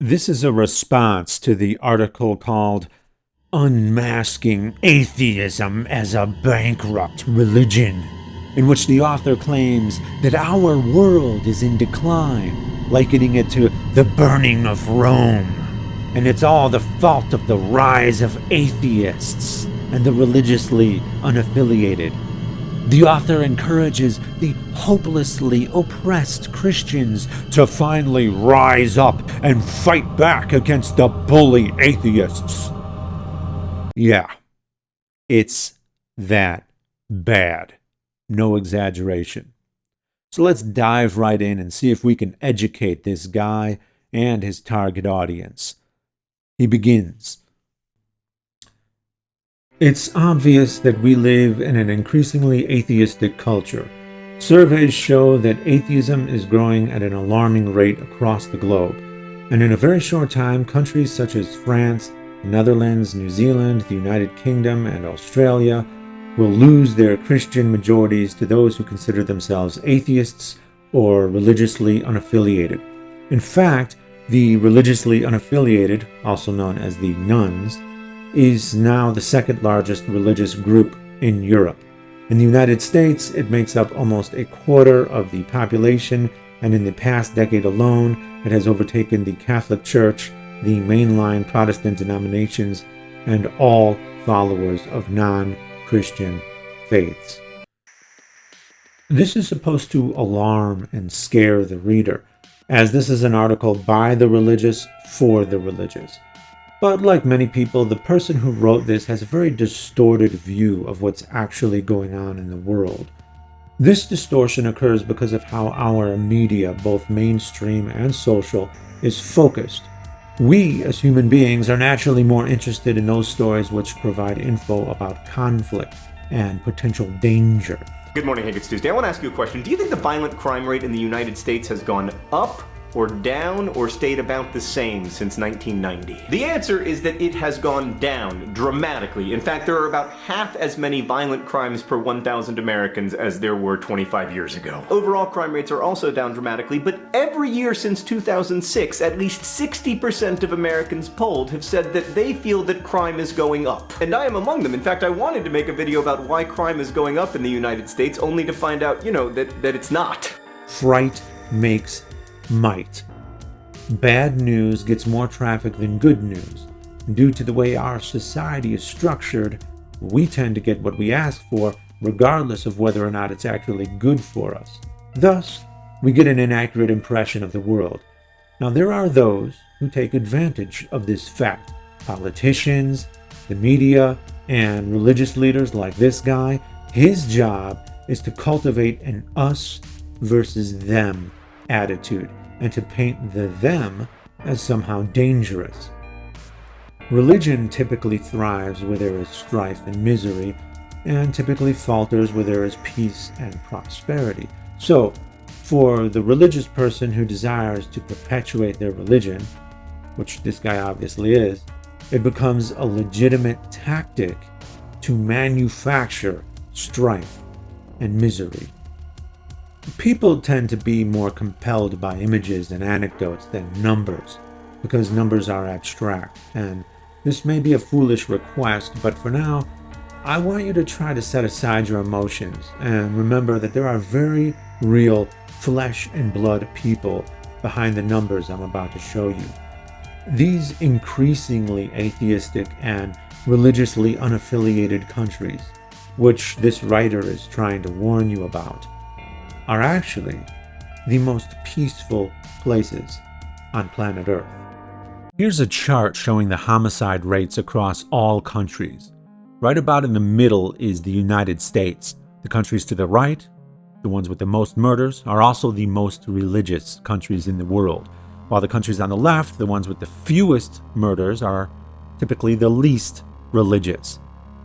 This is a response to the article called Unmasking Atheism as a Bankrupt Religion, in which the author claims that our world is in decline, likening it to the burning of Rome, and it's all the fault of the rise of atheists and the religiously unaffiliated. The author encourages the hopelessly oppressed Christians to finally rise up and fight back against the bully atheists. Yeah, it's that bad. No exaggeration. So let's dive right in and see if we can educate this guy and his target audience. He begins. It's obvious that we live in an increasingly atheistic culture. Surveys show that atheism is growing at an alarming rate across the globe, and in a very short time, countries such as France, the Netherlands, New Zealand, the United Kingdom, and Australia will lose their Christian majorities to those who consider themselves atheists or religiously unaffiliated. In fact, the religiously unaffiliated, also known as the nuns, is now the second largest religious group in Europe. In the United States, it makes up almost a quarter of the population, and in the past decade alone, it has overtaken the Catholic Church, the mainline Protestant denominations, and all followers of non-Christian faiths. This is supposed to alarm and scare the reader, as this is an article by the religious for the religious. But like many people, the person who wrote this has a very distorted view of what's actually going on in the world. This distortion occurs because of how our media, both mainstream and social, is focused. We, as human beings, are naturally more interested in those stories which provide info about conflict and potential danger. Good morning, Hank. It's Tuesday. I want to ask you a question. Do you think the violent crime rate in the United States has gone up or down or stayed about the same since 1990? The answer is that it has gone down dramatically. In fact, there are about half as many violent crimes per 1,000 Americans as there were 25 years ago. Overall crime rates are also down dramatically, but every year since 2006, at least 60% of Americans polled have said that they feel that crime is going up. And I am among them. In fact, I wanted to make a video about why crime is going up in the United States, only to find out, that it's not. Fright makes might. Bad news gets more traffic than good news. Due to the way our society is structured, we tend to get what we ask for, regardless of whether or not it's actually good for us. Thus, we get an inaccurate impression of the world. Now, there are those who take advantage of this fact. Politicians, the media, and religious leaders like this guy. His job is to cultivate an us versus them attitude, and to paint the them as somehow dangerous. Religion typically thrives where there is strife and misery, and typically falters where there is peace and prosperity. So, for the religious person who desires to perpetuate their religion, which this guy obviously is, it becomes a legitimate tactic to manufacture strife and misery. People tend to be more compelled by images and anecdotes than numbers, because numbers are abstract, and this may be a foolish request, but for now, I want you to try to set aside your emotions and remember that there are very real flesh and blood people behind the numbers I'm about to show you. These increasingly atheistic and religiously unaffiliated countries, which this writer is trying to warn you about, are actually the most peaceful places on planet Earth. Here's a chart showing the homicide rates across all countries. Right about in the middle is the United States. The countries to the right, the ones with the most murders, are also the most religious countries in the world, while the countries on the left, the ones with the fewest murders, are typically the least religious.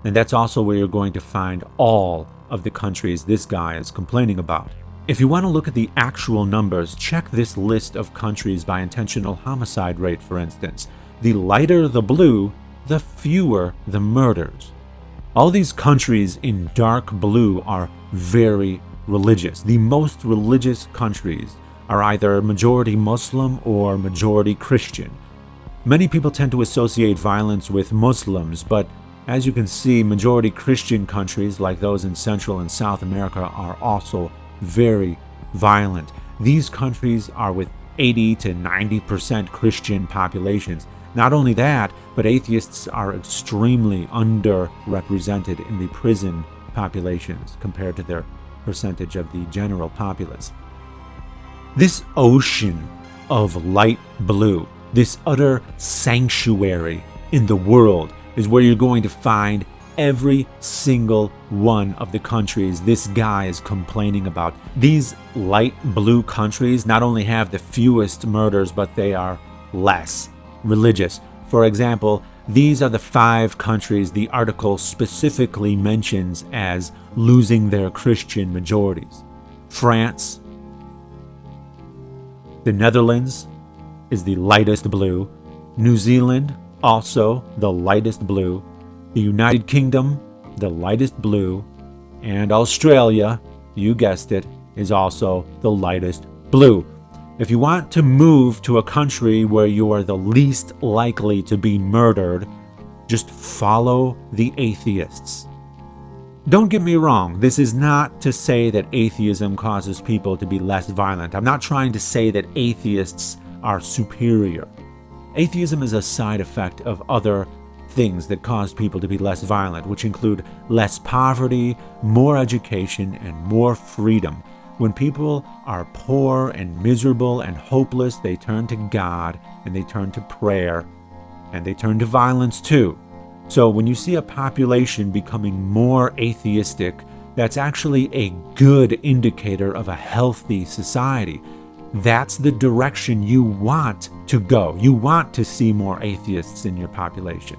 And that's also where you're going to find all of the countries this guy is complaining about. If you want to look at the actual numbers, check this list of countries by intentional homicide rate, for instance. The lighter the blue, the fewer the murders. All these countries in dark blue are very religious. The most religious countries are either majority Muslim or majority Christian. Many people tend to associate violence with Muslims, but as you can see, majority Christian countries like those in Central and South America are also very violent. These countries are with 80 to 90% Christian populations. Not only that, but atheists are extremely underrepresented in the prison populations compared to their percentage of the general populace. This ocean of light blue, this utter sanctuary in the world, is where you're going to find every single one of the countries this guy is complaining about. These light blue countries not only have the fewest murders, but they are less religious. For example, these are the 5 countries the article specifically mentions as losing their Christian majorities. France, the Netherlands is the lightest blue, New Zealand also the lightest blue, the United Kingdom the lightest blue, and Australia, you guessed it, is also the lightest blue. If you want to move to a country where you are the least likely to be murdered, just follow the atheists. Don't get me wrong, this is not to say that atheism causes people to be less violent. I'm not trying to say that atheists are superior. Atheism is a side effect of other things that cause people to be less violent, which include less poverty, more education, and more freedom. When people are poor and miserable and hopeless, they turn to God, and they turn to prayer, and they turn to violence too. So when you see a population becoming more atheistic, that's actually a good indicator of a healthy society. That's the direction you want to go. You want to see more atheists in your population.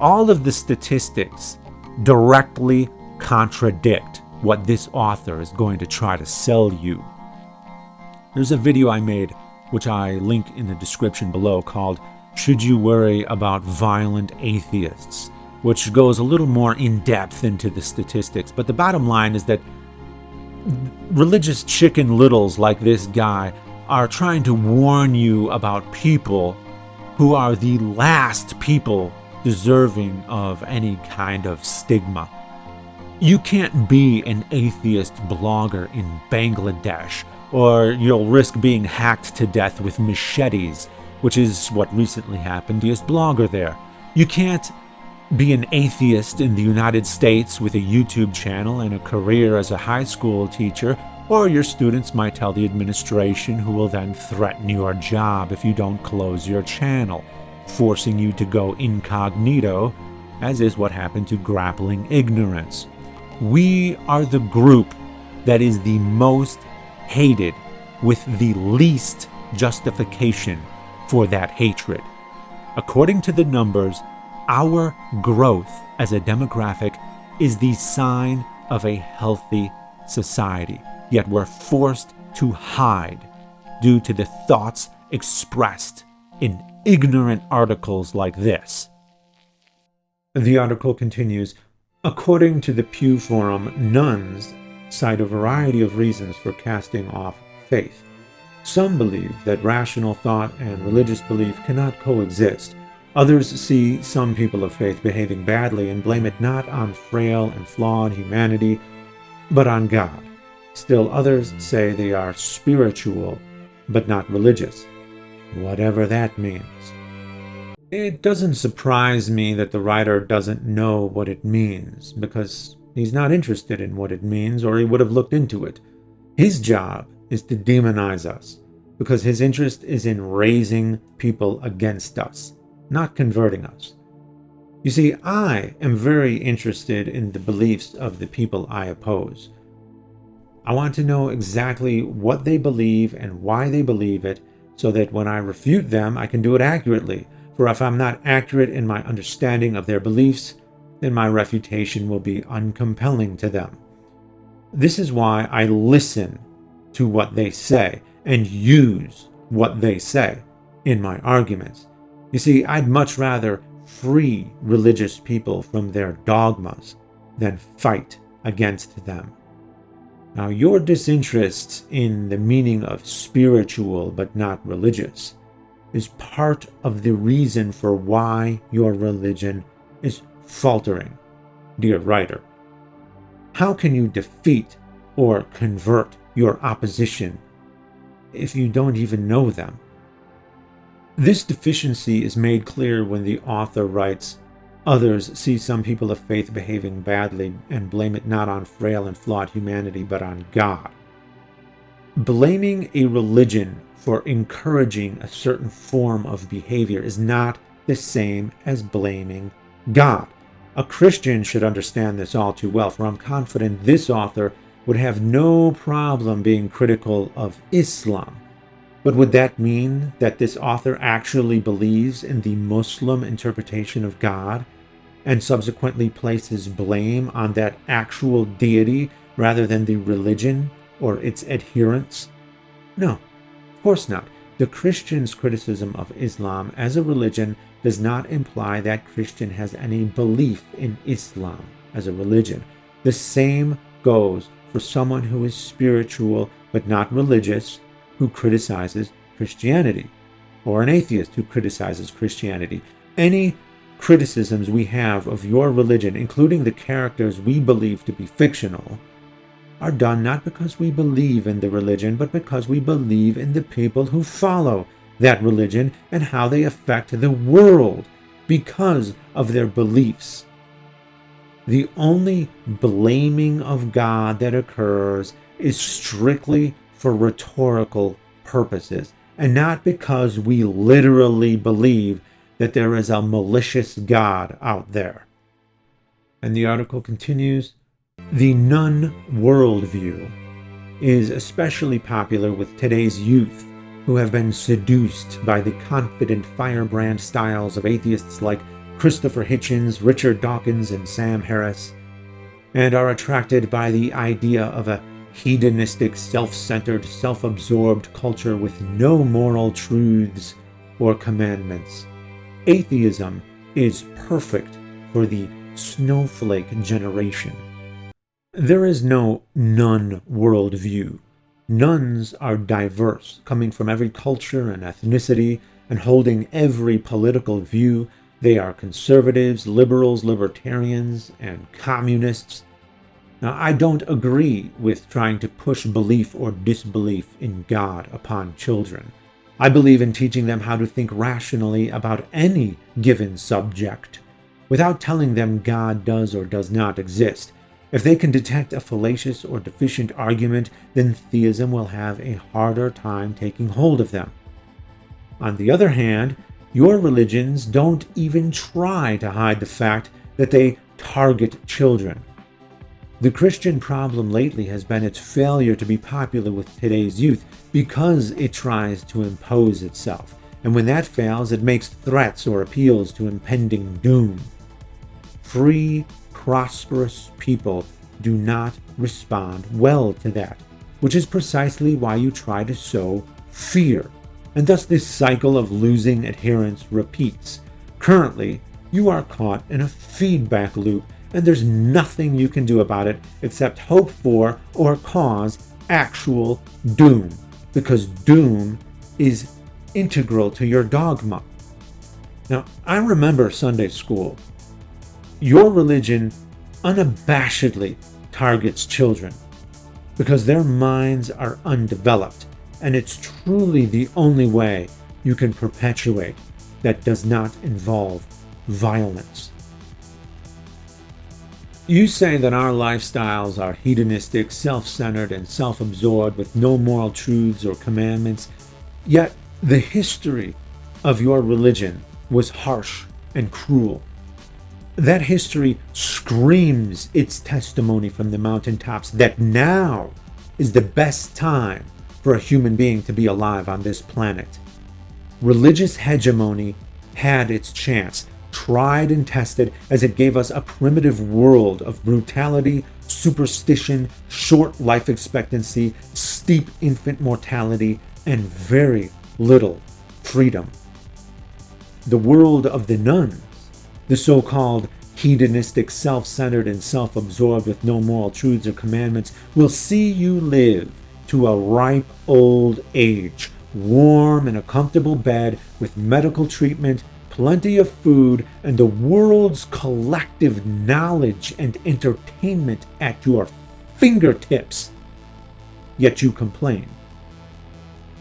All of the statistics directly contradict what this author is going to try to sell you. There's a video I made, which I link in the description below, called "Should You Worry About Violent Atheists?", which goes a little more in depth into the statistics. But the bottom line is that religious chicken littles like this guy are trying to warn you about people who are the last people deserving of any kind of stigma. You can't be an atheist blogger in Bangladesh, or you'll risk being hacked to death with machetes, which is what recently happened to this blogger there. You can't be an atheist in the United States with a YouTube channel and a career as a high school teacher, or your students might tell the administration, who will then threaten your job if you don't close your channel, forcing you to go incognito, as is what happened to Grappling Ignorance. We are the group that is the most hated, with the least justification for that hatred. According to the numbers, our growth as a demographic is the sign of a healthy society, yet we're forced to hide due to the thoughts expressed in ignorant articles like this. The article continues, according to the Pew Forum, nuns cite a variety of reasons for casting off faith. Some believe that rational thought and religious belief cannot coexist. Others see some people of faith behaving badly and blame it not on frail and flawed humanity, but on God. Still others say they are spiritual, but not religious, whatever that means. It doesn't surprise me that the writer doesn't know what it means, because he's not interested in what it means, or he would have looked into it. His job is to demonize us, because his interest is in raising people against us, not converting us. You see, I am very interested in the beliefs of the people I oppose. I want to know exactly what they believe and why they believe it, so that when I refute them, I can do it accurately. For if I'm not accurate in my understanding of their beliefs, then my refutation will be uncompelling to them. This is why I listen to what they say and use what they say in my arguments. You see, I'd much rather free religious people from their dogmas than fight against them. Now, your disinterest in the meaning of spiritual but not religious is part of the reason for why your religion is faltering, dear writer. How can you defeat or convert your opposition if you don't even know them? This deficiency is made clear when the author writes, "Others see some people of faith behaving badly and blame it not on frail and flawed humanity but on God." Blaming a religion for encouraging a certain form of behavior is not the same as blaming God. A Christian should understand this all too well, for I'm confident this author would have no problem being critical of Islam. But would that mean that this author actually believes in the Muslim interpretation of God and subsequently places blame on that actual deity rather than the religion or its adherents? No, of course not. The Christian's criticism of Islam as a religion does not imply that Christian has any belief in Islam as a religion. The same goes for someone who is spiritual but not religious, who criticizes Christianity, or an atheist who criticizes Christianity. Any criticisms we have of your religion, including the characters we believe to be fictional, are done not because we believe in the religion, but because we believe in the people who follow that religion and how they affect the world because of their beliefs. The only blaming of God that occurs is strictly for rhetorical purposes, and not because we literally believe that there is a malicious God out there. And the article continues, "The nun worldview is especially popular with today's youth, who have been seduced by the confident firebrand styles of atheists like Christopher Hitchens, Richard Dawkins, and Sam Harris, and are attracted by the idea of a hedonistic, self-centered, self-absorbed culture with no moral truths or commandments. Atheism is perfect for the Snowflake generation." There is no nun worldview. Nuns are diverse, coming from every culture and ethnicity, and holding every political view. They are conservatives, liberals, libertarians, and communists. Now, I don't agree with trying to push belief or disbelief in God upon children. I believe in teaching them how to think rationally about any given subject, without telling them God does or does not exist. If they can detect a fallacious or deficient argument, then theism will have a harder time taking hold of them. On the other hand, your religions don't even try to hide the fact that they target children. The Christian problem lately has been its failure to be popular with today's youth because it tries to impose itself, and when that fails, it makes threats or appeals to impending doom. Free, prosperous people do not respond well to that, which is precisely why you try to sow fear, and thus this cycle of losing adherents repeats. Currently, you are caught in a feedback loop, and there's nothing you can do about it except hope for or cause actual doom, because doom is integral to your dogma. Now, I remember Sunday school. Your religion unabashedly targets children because their minds are undeveloped, and it's truly the only way you can perpetuate that does not involve violence. You say that our lifestyles are hedonistic, self-centered, and self-absorbed with no moral truths or commandments, yet the history of your religion was harsh and cruel. That history screams its testimony from the mountaintops that now is the best time for a human being to be alive on this planet. Religious hegemony had its chance, tried and tested, as it gave us a primitive world of brutality, superstition, short life expectancy, steep infant mortality, and very little freedom. The world of the nuns, the so-called hedonistic, self-centered, and self-absorbed with no moral truths or commandments, will see you live to a ripe old age, warm in a comfortable bed with medical treatment, plenty of food, and the world's collective knowledge and entertainment at your fingertips. Yet you complain.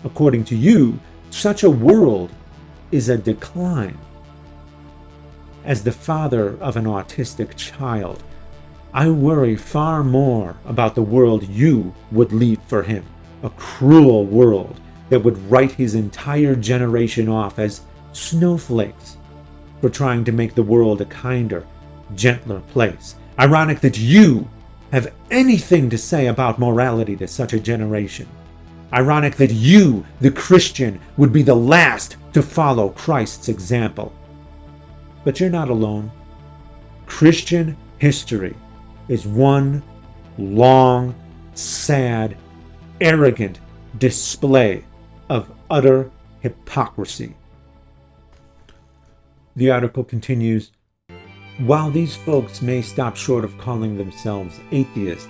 According to you, such a world is a decline. As the father of an autistic child, I worry far more about the world you would leave for him, a cruel world that would write his entire generation off as snowflakes for trying to make the world a kinder, gentler place. Ironic that you have anything to say about morality to such a generation. Ironic that you, the Christian, would be the last to follow Christ's example. But you're not alone. Christian history is one long, sad, arrogant display of utter hypocrisy. The article continues, while these folks may stop short of calling themselves atheists,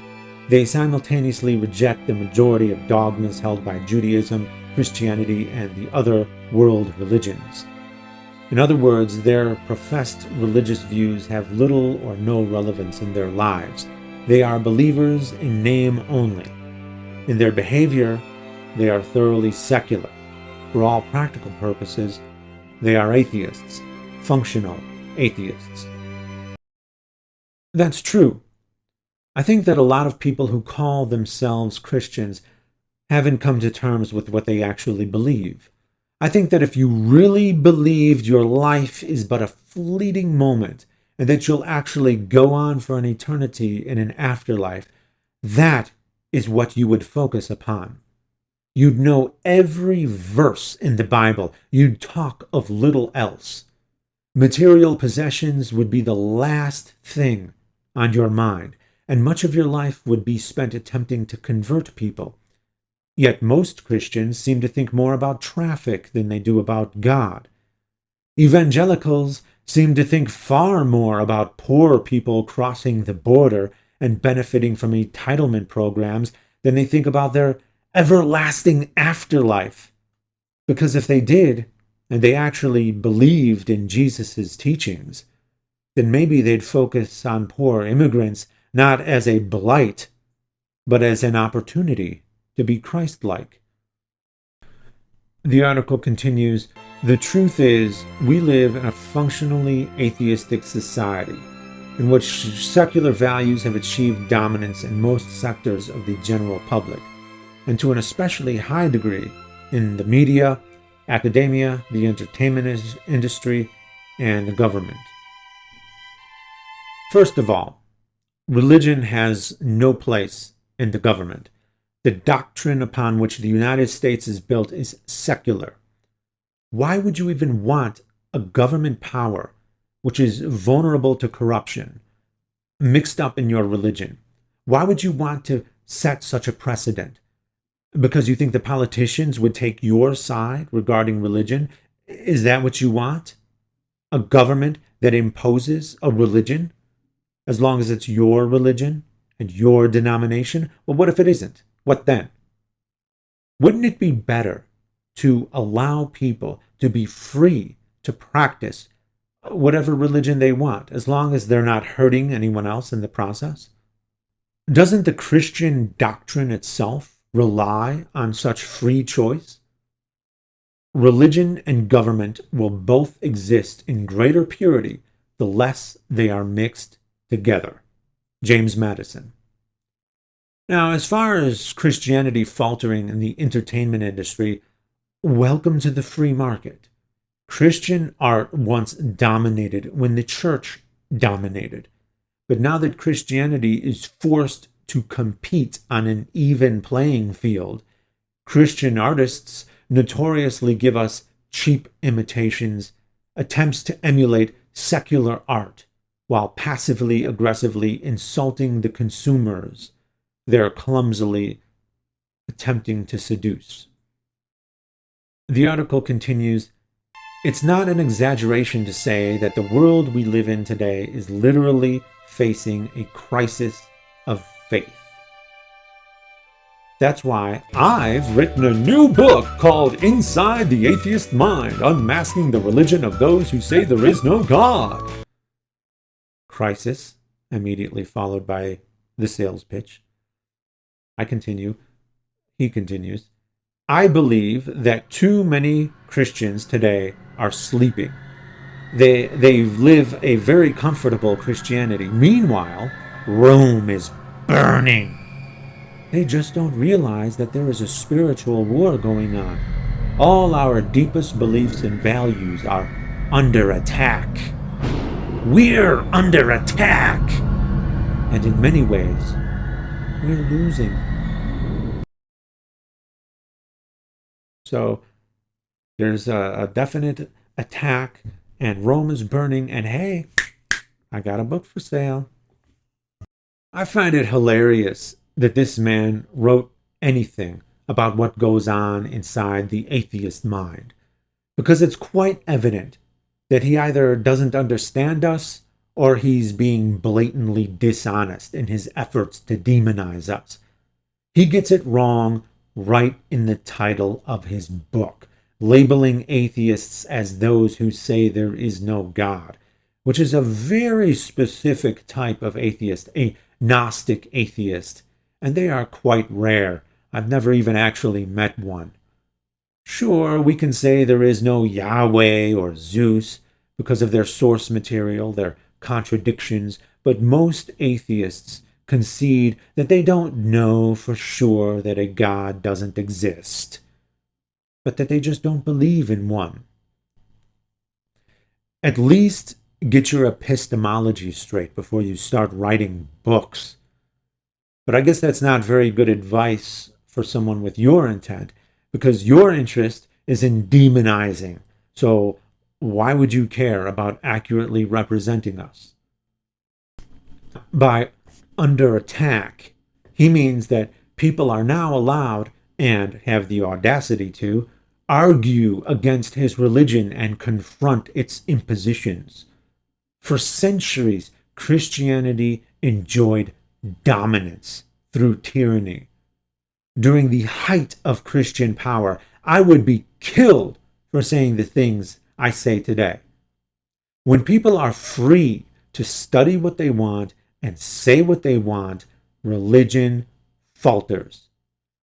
they simultaneously reject the majority of dogmas held by Judaism, Christianity, and the other world religions. In other words, their professed religious views have little or no relevance in their lives. They are believers in name only. In their behavior, they are thoroughly secular. For all practical purposes, they are atheists, functional atheists. That's true. I think that a lot of people who call themselves Christians haven't come to terms with what they actually believe. I think that if you really believed your life is but a fleeting moment and that you'll actually go on for an eternity in an afterlife, that is what you would focus upon. You'd know every verse in the Bible. You'd talk of little else. Material possessions would be the last thing on your mind, and much of your life would be spent attempting to convert people. Yet most Christians seem to think more about traffic than they do about God. Evangelicals seem to think far more about poor people crossing the border and benefiting from entitlement programs than they think about their everlasting afterlife. Because if they did, and they actually believed in Jesus' teachings, then maybe they'd focus on poor immigrants not as a blight, but as an opportunity to be Christ-like. The article continues, the truth is, we live in a functionally atheistic society in which secular values have achieved dominance in most sectors of the general public, and to an especially high degree in the media, academia, the entertainment industry, and the government. First of all, religion has no place in the government. The doctrine upon which the United States is built is secular. Why would you even want a government power which is vulnerable to corruption mixed up in your religion? Why would you want to set such a precedent? Because you think the politicians would take your side regarding religion? Is that what you want? A government that imposes a religion? As long as it's your religion and your denomination? Well, what if it isn't? What then? Wouldn't it be better to allow people to be free to practice whatever religion they want, as long as they're not hurting anyone else in the process? Doesn't the Christian doctrine itself rely on such free choice? Religion and government will both exist in greater purity the less they are mixed together. James Madison. Now, as far as Christianity faltering in the entertainment industry, welcome to the free market. Christian art once dominated when the church dominated. But now that Christianity is forced to compete on an even playing field, Christian artists notoriously give us cheap imitations, attempts to emulate secular art, while passively aggressively insulting the consumers they're clumsily attempting to seduce. The article continues, it's not an exaggeration to say that the world we live in today is literally facing a crisis of faith. That's why I've written a new book called Inside the Atheist Mind, Unmasking the Religion of Those Who Say There Is No God. Crisis, immediately followed by the sales pitch. I continue. He continues. I believe that too many Christians today are sleeping. They live a very comfortable Christianity. Meanwhile, Rome is burning. They just don't realize that there is a spiritual war going on. All our deepest beliefs and values are under attack. We're under attack. And in many ways, we're losing. So there's a definite attack, and Rome is burning, and hey, I got a book for sale. I find it hilarious that this man wrote anything about what goes on inside the atheist mind, because it's quite evident that he either doesn't understand us or he's being blatantly dishonest in his efforts to demonize us. He gets it wrong right in the title of his book, labeling atheists as those who say there is no God, which is a very specific type of atheist, a Gnostic atheist, and they are quite rare. I've never even actually met one. Sure, we can say there is no Yahweh or Zeus because of their source material, their contradictions, but most atheists concede that they don't know for sure that a God doesn't exist, but that they just don't believe in one. At least get your epistemology straight before you start writing books. But I guess that's not very good advice for someone with your intent, because your interest is in demonizing. So why would you care about accurately representing us? By under attack, he means that people are now allowed, and have the audacity to, argue against his religion and confront its impositions. For centuries, Christianity enjoyed dominance through tyranny. During the height of Christian power, I would be killed for saying the things I say today. When people are free to study what they want and say what they want, religion falters.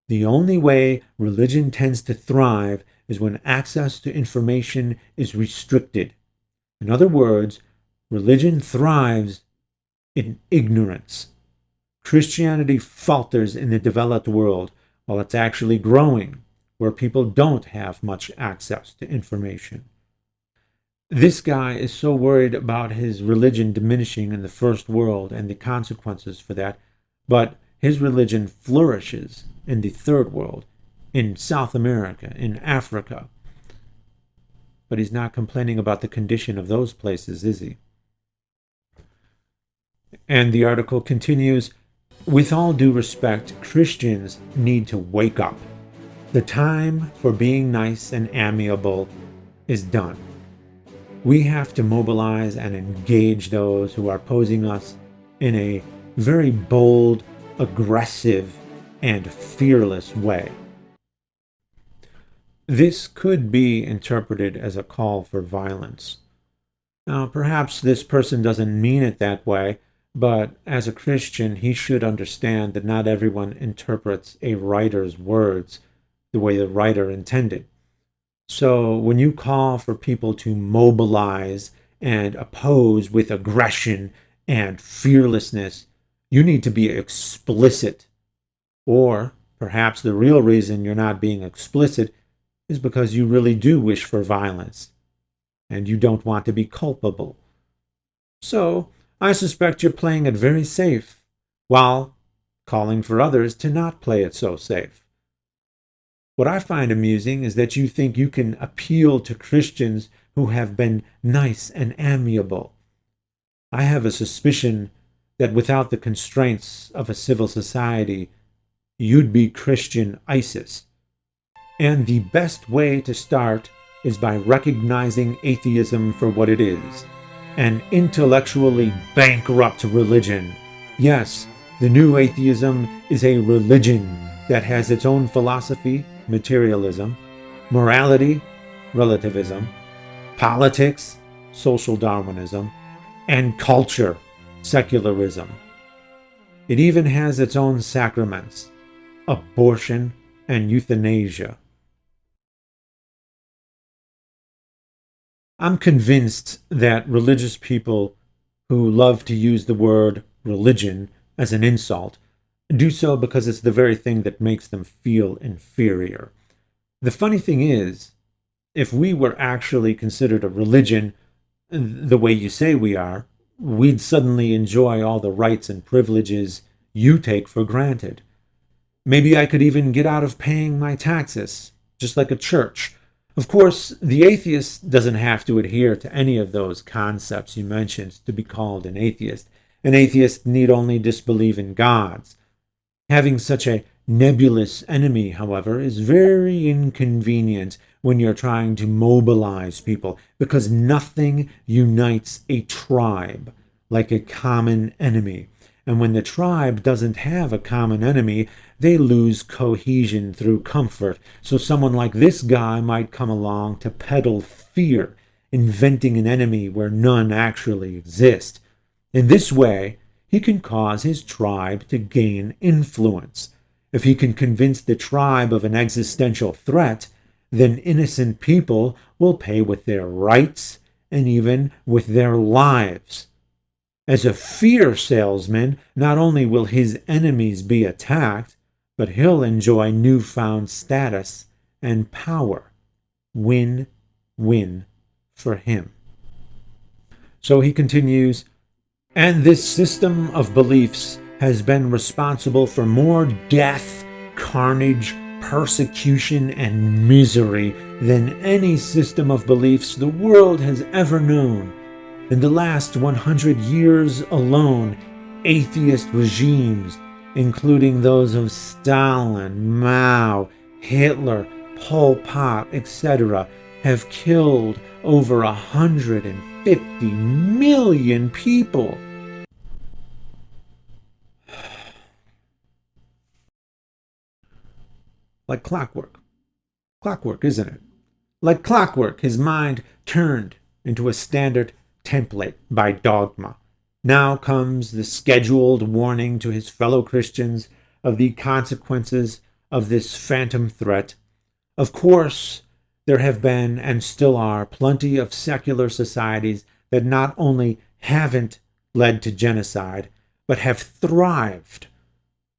The only way religion tends to thrive is when access to information is restricted. In other words, religion thrives in ignorance. Christianity falters in the developed world while it's actually growing, where people don't have much access to information. This guy is so worried about his religion diminishing in the first world and the consequences for that, but his religion flourishes in the third world, in South America, in Africa. But he's not complaining about the condition of those places, is he? And the article continues, with all due respect, Christians need to wake up. The time for being nice and amiable is done. We have to mobilize and engage those who are opposing us in a very bold, aggressive, and fearless way. This could be interpreted as a call for violence. Now, perhaps this person doesn't mean it that way, but as a Christian, he should understand that not everyone interprets a writer's words the way the writer intended. So when you call for people to mobilize and oppose with aggression and fearlessness, you need to be explicit. Or perhaps the real reason you're not being explicit is because you really do wish for violence and you don't want to be culpable. So I suspect you're playing it very safe, while calling for others to not play it so safe. What I find amusing is that you think you can appeal to Christians who have been nice and amiable. I have a suspicion that without the constraints of a civil society, you'd be Christian ISIS. And the best way to start is by recognizing atheism for what it is, an intellectually bankrupt religion. Yes, the new atheism is a religion that has its own philosophy, materialism, morality, relativism, politics, social Darwinism, and culture, secularism. It even has its own sacraments, abortion and euthanasia. I'm convinced that religious people who love to use the word religion as an insult do so because it's the very thing that makes them feel inferior. The funny thing is, if we were actually considered a religion the way you say we are, we'd suddenly enjoy all the rights and privileges you take for granted. Maybe I could even get out of paying my taxes, just like a church. Of course, the atheist doesn't have to adhere to any of those concepts you mentioned to be called an atheist. An atheist need only disbelieve in gods. Having such a nebulous enemy, however, is very inconvenient when you're trying to mobilize people, because nothing unites a tribe like a common enemy. And when the tribe doesn't have a common enemy, they lose cohesion through comfort. So someone like this guy might come along to peddle fear, inventing an enemy where none actually exist. In this way, he can cause his tribe to gain influence. If he can convince the tribe of an existential threat, then innocent people will pay with their rights and even with their lives. As a fear salesman, not only will his enemies be attacked, but he'll enjoy newfound status and power. Win-win for him. So he continues, and this system of beliefs has been responsible for more death, carnage, persecution, and misery than any system of beliefs the world has ever known. In the last 100 years alone, atheist regimes, including those of Stalin, Mao, Hitler, Pol Pot, etc., have killed over 150 million people. Like clockwork. Clockwork, isn't it? Like clockwork, his mind turned into a standard template by dogma. Now comes the scheduled warning to his fellow Christians of the consequences of this phantom threat. Of course, there have been and still are plenty of secular societies that not only haven't led to genocide, but have thrived.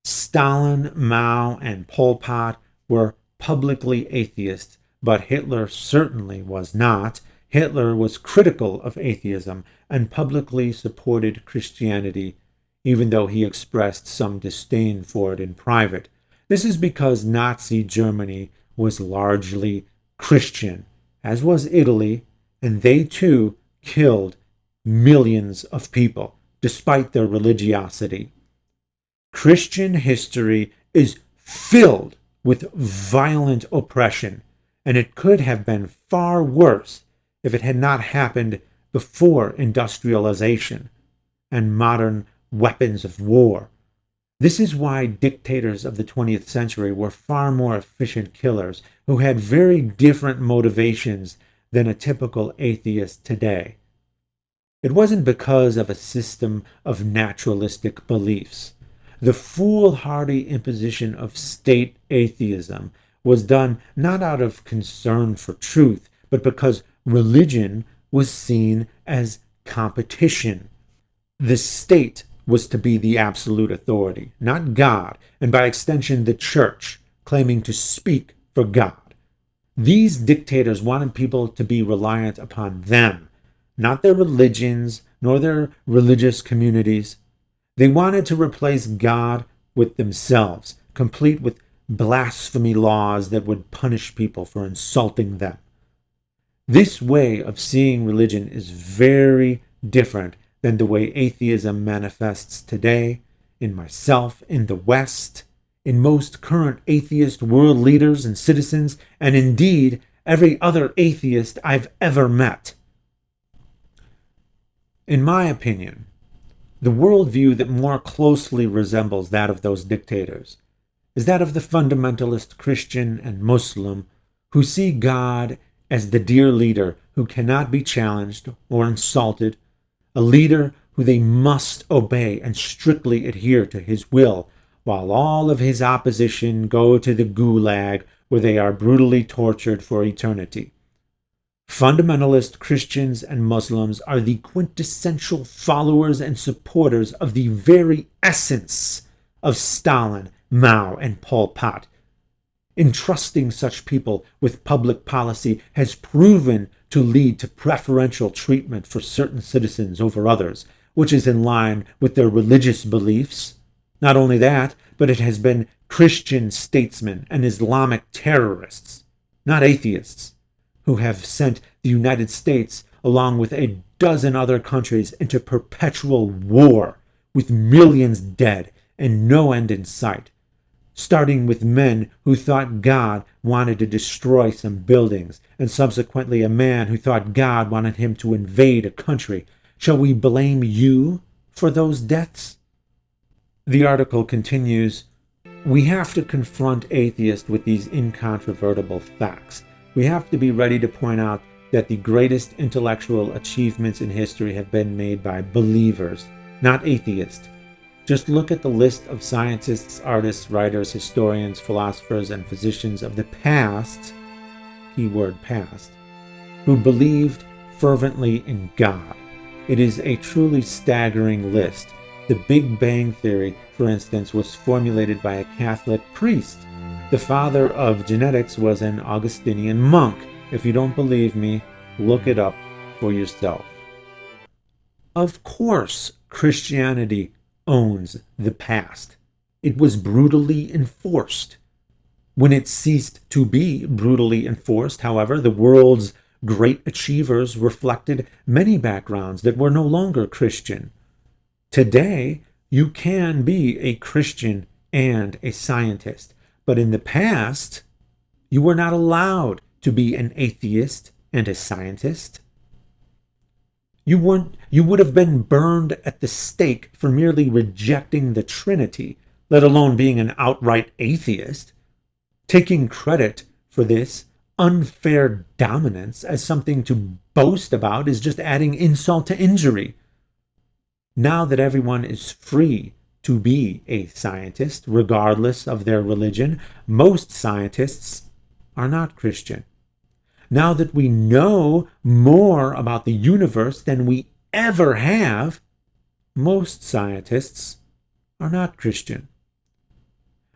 Stalin, Mao, and Pol Pot were publicly atheists, but Hitler certainly was not. Hitler was critical of atheism and publicly supported Christianity, even though he expressed some disdain for it in private. This is because Nazi Germany was largely Christian, as was Italy, and they too killed millions of people, despite their religiosity. Christian history is filled with violent oppression, and it could have been far worse if it had not happened before industrialization and modern weapons of war. This is why dictators of the 20th century were far more efficient killers who had very different motivations than a typical atheist today. It wasn't because of a system of naturalistic beliefs. The foolhardy imposition of state atheism was done not out of concern for truth, but because religion was seen as competition. The state was to be the absolute authority, not God, and by extension the church, claiming to speak for God. These dictators wanted people to be reliant upon them, not their religions nor their religious communities. They wanted to replace God with themselves, complete with blasphemy laws that would punish people for insulting them. This way of seeing religion is very different than the way atheism manifests today, in myself, in the West, in most current atheist world leaders and citizens, and indeed every other atheist I've ever met. In my opinion, the worldview that more closely resembles that of those dictators is that of the fundamentalist Christian and Muslim who see God as the dear leader who cannot be challenged or insulted, a leader who they must obey and strictly adhere to his will, while all of his opposition go to the gulag where they are brutally tortured for eternity. Fundamentalist Christians and Muslims are the quintessential followers and supporters of the very essence of Stalin, Mao, and Pol Pot. Entrusting such people with public policy has proven to lead to preferential treatment for certain citizens over others, which is in line with their religious beliefs. Not only that, but it has been Christian statesmen and Islamic terrorists, not atheists, who have sent the United States, along with a dozen other countries, into perpetual war, with millions dead and no end in sight, starting with men who thought God wanted to destroy some buildings, and subsequently a man who thought God wanted him to invade a country. Shall we blame you for those deaths? The article continues, we have to confront atheists with these incontrovertible facts. We have to be ready to point out that the greatest intellectual achievements in history have been made by believers, not atheists. Just look at the list of scientists, artists, writers, historians, philosophers, and physicians of the past, keyword past, who believed fervently in God. It is a truly staggering list. The Big Bang Theory, for instance, was formulated by a Catholic priest. The father of genetics was an Augustinian monk. If you don't believe me, look it up for yourself. Of course, Christianity owns the past. It was brutally enforced. When it ceased to be brutally enforced, however, the world's great achievers reflected many backgrounds that were no longer Christian. Today, you can be a Christian and a scientist, but in the past, you were not allowed to be an atheist and a scientist. You would have been burned at the stake for merely rejecting the Trinity, let alone being an outright atheist. Taking credit for this unfair dominance as something to boast about is just adding insult to injury. Now that everyone is free to be a scientist, regardless of their religion, most scientists are not Christian. Now that we know more about the universe than we ever have, most scientists are not Christian.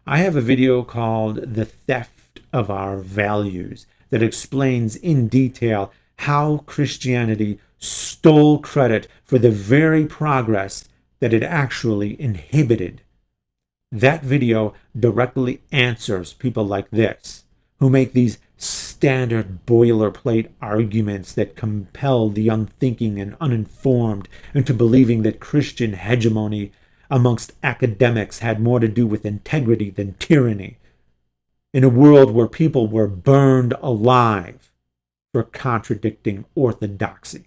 I have a video called The Theft of Our Values that explains in detail how Christianity stole credit for the very progress that it actually inhibited. That video directly answers people like this, who make these standard boilerplate arguments that compel the unthinking and uninformed into believing that Christian hegemony amongst academics had more to do with integrity than tyranny, in a world where people were burned alive for contradicting orthodoxy.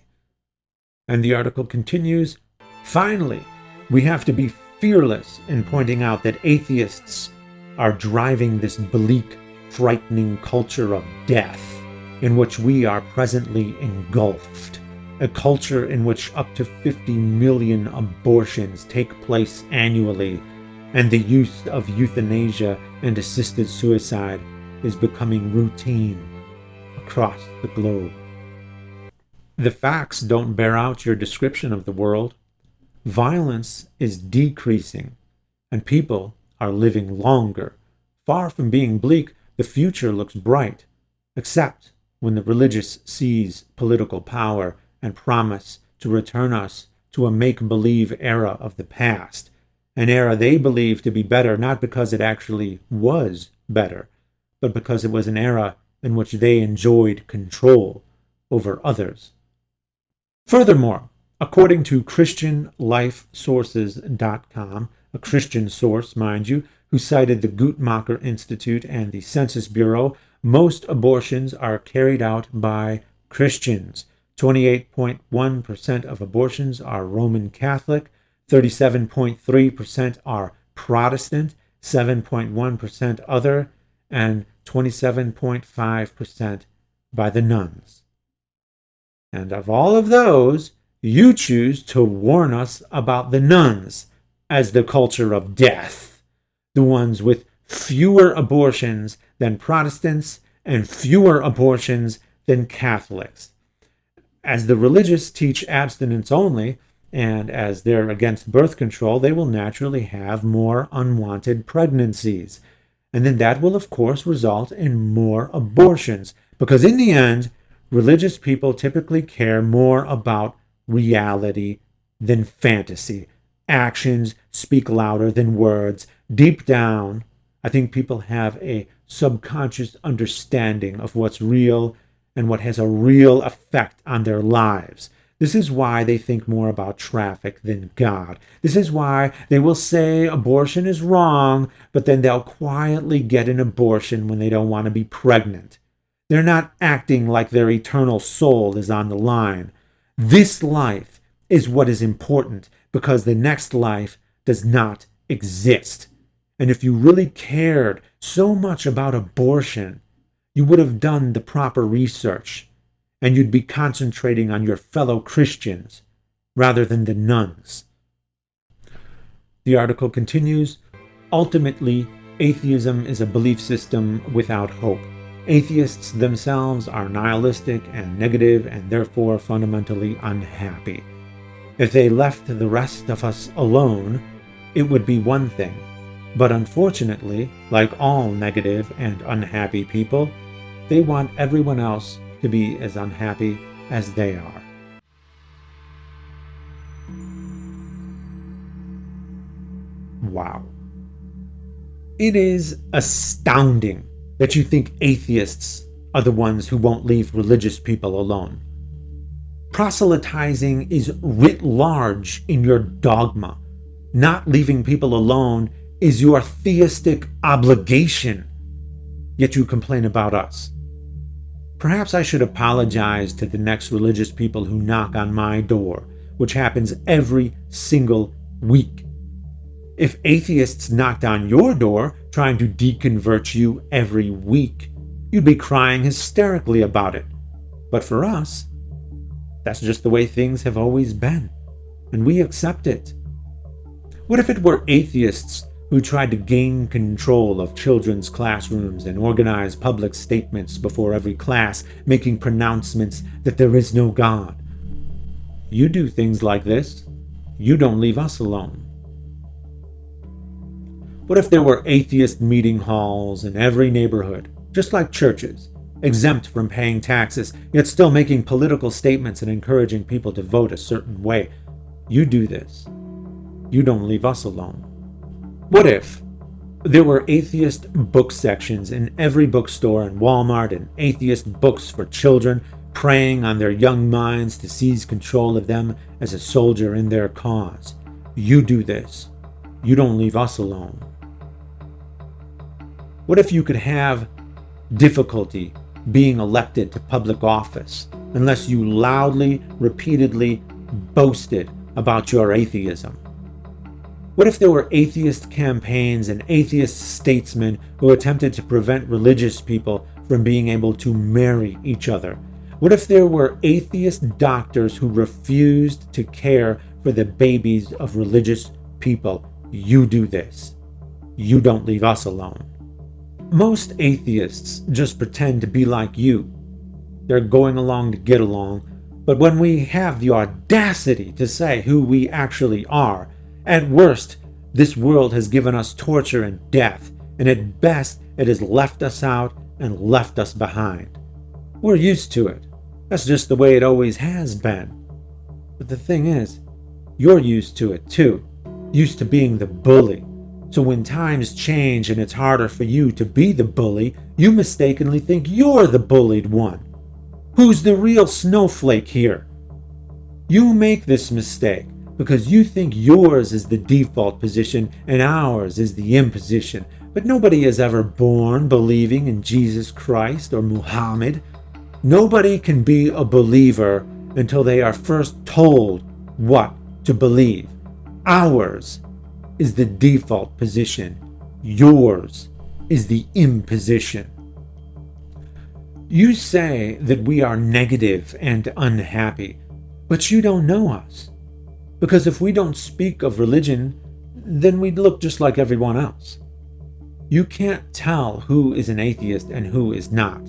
And the article continues, finally, we have to be fearless in pointing out that atheists are driving this bleak, frightening culture of death in which we are presently engulfed, a culture in which up to 50 million abortions take place annually, and the use of euthanasia and assisted suicide is becoming routine across the globe. The facts don't bear out your description of the world. Violence is decreasing, and people are living longer. Far from being bleak, the future looks bright, except when the religious seize political power and promise to return us to a make-believe era of the past, an era they believe to be better not because it actually was better, but because it was an era in which they enjoyed control over others. Furthermore, according to ChristianLifeSources.com, a Christian source, mind you, who cited the Guttmacher Institute and the Census Bureau, most abortions are carried out by Christians. 28.1% of abortions are Roman Catholic, 37.3% are Protestant, 7.1% other, and 27.5% by the nuns. And of all of those, you choose to warn us about the nuns as the culture of death, the ones with fewer abortions than Protestants and fewer abortions than Catholics. As the religious teach abstinence only, and as they're against birth control, they will naturally have more unwanted pregnancies. And then that will, of course, result in more abortions, because in the end, religious people typically care more about reality than fantasy. Actions speak louder than words. Deep down, I think people have a subconscious understanding of what's real and what has a real effect on their lives. This is why they think more about traffic than God. This is why they will say abortion is wrong, but then they'll quietly get an abortion when they don't want to be pregnant. They're not acting like their eternal soul is on the line. This life is what is important because the next life does not exist. And if you really cared so much about abortion, you would have done the proper research, and you'd be concentrating on your fellow Christians rather than the nuns. The article continues, ultimately, atheism is a belief system without hope. Atheists themselves are nihilistic and negative and therefore fundamentally unhappy. If they left the rest of us alone, it would be one thing. But unfortunately, like all negative and unhappy people, they want everyone else to be as unhappy as they are. Wow. It is astounding that you think atheists are the ones who won't leave religious people alone. Proselytizing is writ large in your dogma. Not leaving people alone is your theistic obligation. Yet you complain about us. Perhaps I should apologize to the next religious people who knock on my door, which happens every single week. If atheists knocked on your door trying to deconvert you every week, you'd be crying hysterically about it. But for us, that's just the way things have always been, and we accept it. What if it were atheists who tried to gain control of children's classrooms and organize public statements before every class, making pronouncements that there is no God? You do things like this. You don't leave us alone. What if there were atheist meeting halls in every neighborhood, just like churches, exempt from paying taxes, yet still making political statements and encouraging people to vote a certain way? You do this. You don't leave us alone. What if there were atheist book sections in every bookstore and Walmart and atheist books for children, preying on their young minds to seize control of them as a soldier in their cause? You do this. You don't leave us alone. What if you could have difficulty being elected to public office unless you loudly, repeatedly boasted about your atheism? What if there were atheist campaigns and atheist statesmen who attempted to prevent religious people from being able to marry each other? What if there were atheist doctors who refused to care for the babies of religious people? You do this. You don't leave us alone. Most atheists just pretend to be like you. They're going along to get along, but when we have the audacity to say who we actually are, at worst, this world has given us torture and death, and at best, it has left us out and left us behind. We're used to it. That's just the way it always has been. But the thing is, you're used to it too, used to being the bully. So when times change and it's harder for you to be the bully, you mistakenly think you're the bullied one. Who's the real snowflake here? You make this mistake because you think yours is the default position and ours is the imposition. But nobody is ever born believing in Jesus Christ or Muhammad. Nobody can be a believer until they are first told what to believe. Ours is the default position. Yours is the imposition. You say that we are negative and unhappy, but you don't know us. Because if we don't speak of religion, then we'd look just like everyone else. You can't tell who is an atheist and who is not.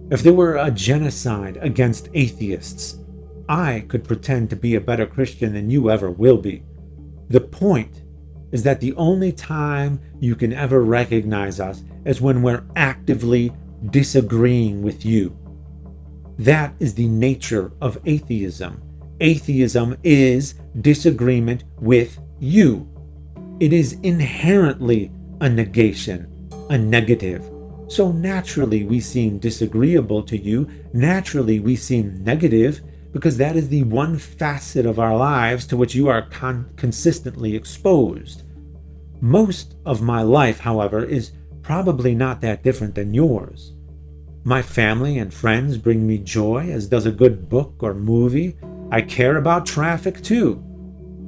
If there were a genocide against atheists, I could pretend to be a better Christian than you ever will be. The point is that the only time you can ever recognize us is when we're actively disagreeing with you. That is the nature of atheism. Atheism is disagreement with you. It is inherently a negation, a negative. So naturally we seem disagreeable to you. Naturally we seem negative because that is the one facet of our lives to which you are consistently exposed. Most of my life, however, is probably not that different than yours. My family and friends bring me joy, as does a good book or movie. I care about traffic too.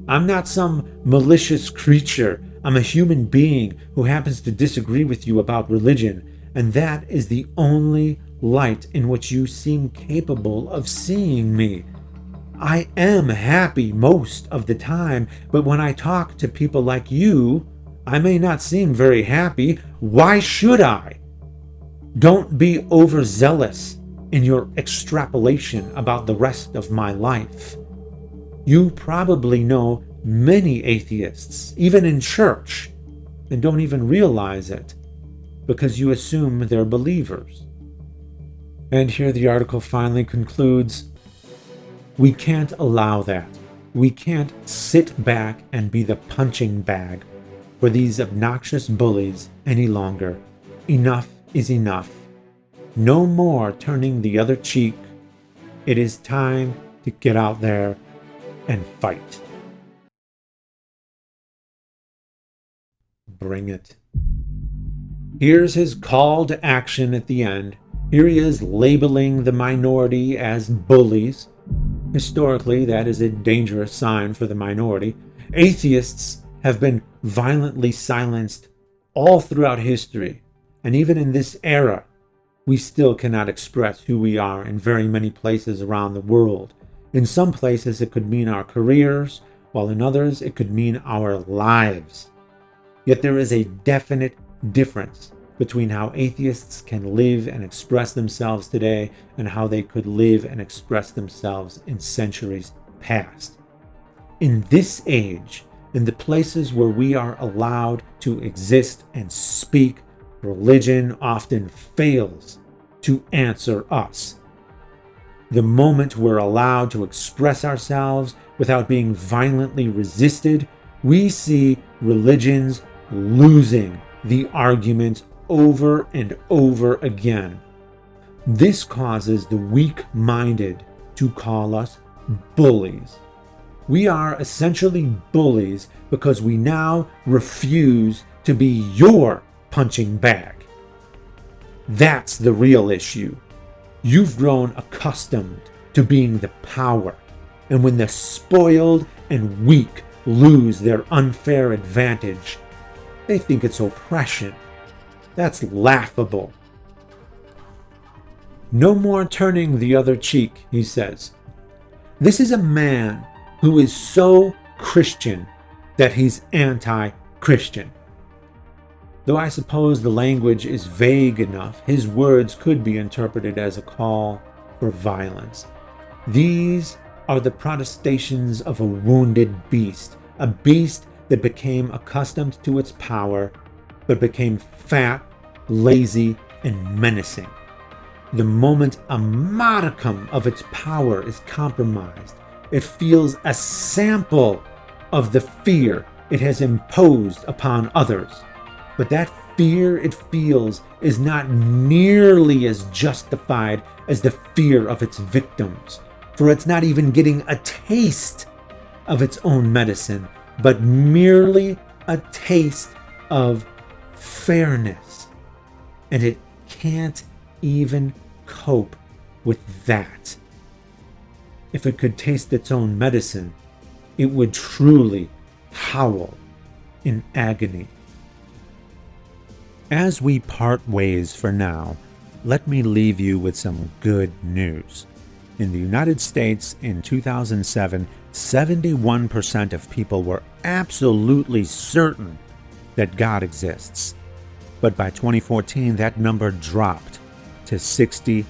I'm not some malicious creature. I'm a human being who happens to disagree with you about religion, and that is the only light in which you seem capable of seeing me. I am happy most of the time, but when I talk to people like you, I may not seem very happy. Why should I? Don't be overzealous in your extrapolation about the rest of my life. You probably know many atheists, even in church, and don't even realize it because you assume they're believers. And here the article finally concludes, we can't allow that. We can't sit back and be the punching bag for these obnoxious bullies any longer. Enough is enough. No more turning the other cheek. It is time to get out there and fight. Bring it. Here's his call to action at the end. Here he is labeling the minority as bullies. Historically, that is a dangerous sign for the minority. Atheists have been violently silenced all throughout history, and even in this era, we still cannot express who we are in very many places around the world. In some places, it could mean our careers, while in others, it could mean our lives. Yet there is a definite difference between how atheists can live and express themselves today and how they could live and express themselves in centuries past. In this age, in the places where we are allowed to exist and speak, religion often fails to answer us. The moment we're allowed to express ourselves without being violently resisted, we see religions losing the argument over and over again. This causes the weak-minded to call us bullies. We are essentially bullies because we now refuse to be your punching bag. That's the real issue. You've grown accustomed to being the power, and when the spoiled and weak lose their unfair advantage, they think it's oppression. That's laughable. No more turning the other cheek, he says. This is a man who is so Christian that he's anti-Christian. Though I suppose the language is vague enough, his words could be interpreted as a call for violence. These are the protestations of a wounded beast, a beast that became accustomed to its power, but became fat, lazy, and menacing. The moment a modicum of its power is compromised, it feels a sample of the fear it has imposed upon others. But that fear it feels is not nearly as justified as the fear of its victims, for it's not even getting a taste of its own medicine, but merely a taste of fairness. And it can't even cope with that. If it could taste its own medicine, it would truly howl in agony. As we part ways for now, let me leave you with some good news. In the United States in 2007, 71% of people were absolutely certain that God exists. But by 2014, that number dropped to 63%.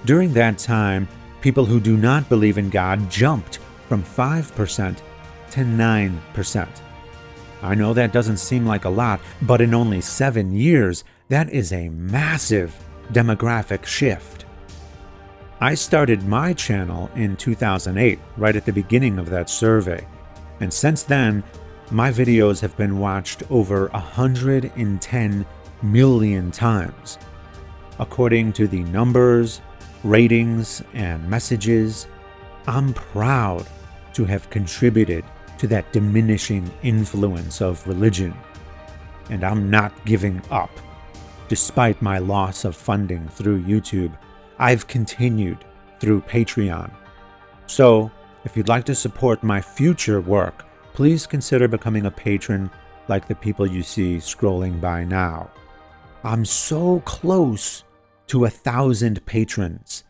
During that time, people who do not believe in God jumped from 5% to 9%. I know that doesn't seem like a lot, but in only 7 years, that is a massive demographic shift. I started my channel in 2008, right at the beginning of that survey, and since then, my videos have been watched over 110 million times. According to the numbers, ratings, and messages, I'm proud to have contributed to that diminishing influence of religion. And I'm not giving up. Despite my loss of funding through YouTube, I've continued through Patreon. So, if you'd like to support my future work, please consider becoming a patron like the people you see scrolling by now. I'm so close to 1,000 patrons.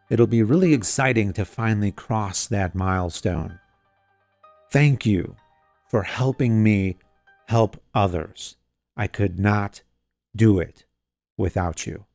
It'll be really exciting to finally cross that milestone. Thank you for helping me help others. I could not do it without you.